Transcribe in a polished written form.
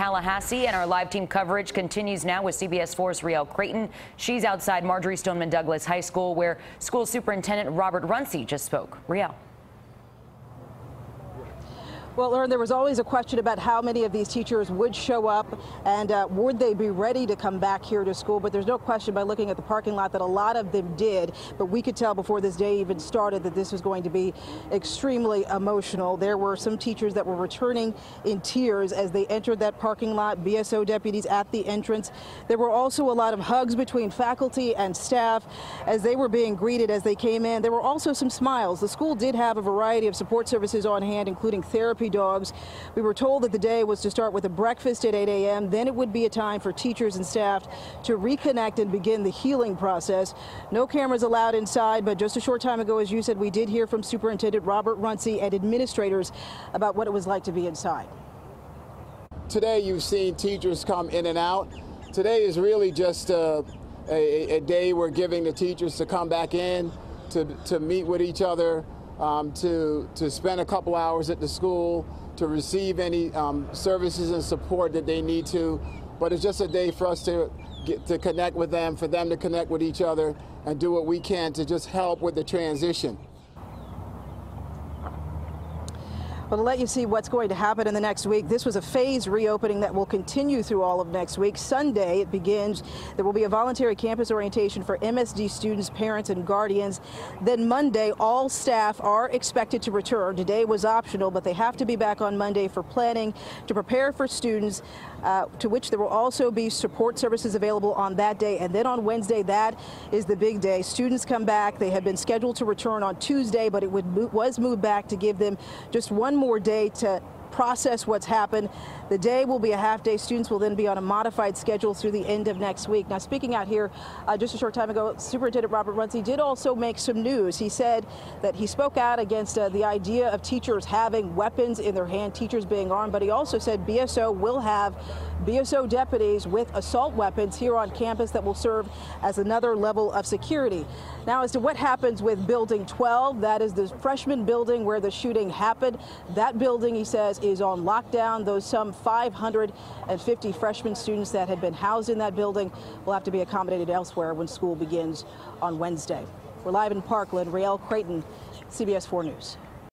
Tallahassee, and our live team coverage continues now with CBS 4's Rielle Creighton. She's outside Marjory Stoneman Douglas High School, where school superintendent Robert Runcie just spoke. Rielle. Well, Lauren, there was always a question about how many of these teachers would show up and would they be ready to come back here to school. But there's no question by looking at the parking lot that a lot of them did. But we could tell before this day even started that this was going to be extremely emotional. There were some teachers that were returning in tears as they entered that parking lot, BSO deputies at the entrance. There were also a lot of hugs between faculty and staff as they were being greeted as they came in. There were also some smiles. The school did have a variety of support services on hand, including therapy dogs. We were told that the day was to start with a breakfast at 8 a.m. Then it would be a time for teachers and staff to reconnect and begin the healing process. No cameras allowed inside, but just a short time ago, as you said, we did hear from Superintendent Robert Runcie and administrators about what it was like to be inside. Today you've seen teachers come in and out. Today is really just a day we're giving the teachers to come back in, to meet with each other, to spend a couple hours at the school, to receive any services and support that they need to. But it's just a day for us to connect with them, for them to connect with each other, and do what we can to just help with the transition. Well, to let you see what's going to happen in the next week, this was a phased reopening that will continue through all of next week. Sunday, it begins. There will be a voluntary campus orientation for MSD students, parents, and guardians. Then Monday, all staff are expected to return. Today was optional, but they have to be back on Monday for planning to prepare for students, to which there will also be support services available on that day. And then on Wednesday, that is the big day. Students come back. They had been scheduled to return on Tuesday, but it was moved back to give them just one more day to process what's happened. The day will be a half day. Students will then be on a modified schedule through the end of next week. Now, speaking out here just a short time ago, Superintendent Robert Runcie did also make some news. He said that he spoke out against the idea of teachers having weapons in their hand, teachers being armed, but he also said BSO will have BSO deputies with assault weapons here on campus that will serve as another level of security. Now, as to what happens with Building 12, that is the freshman building where the shooting happened. That building, he says, is on lockdown. Those some 550 freshman students that had been housed in that building will have to be accommodated elsewhere when school begins on Wednesday. We're live in Parkland. Rielle Creighton, CBS 4 News.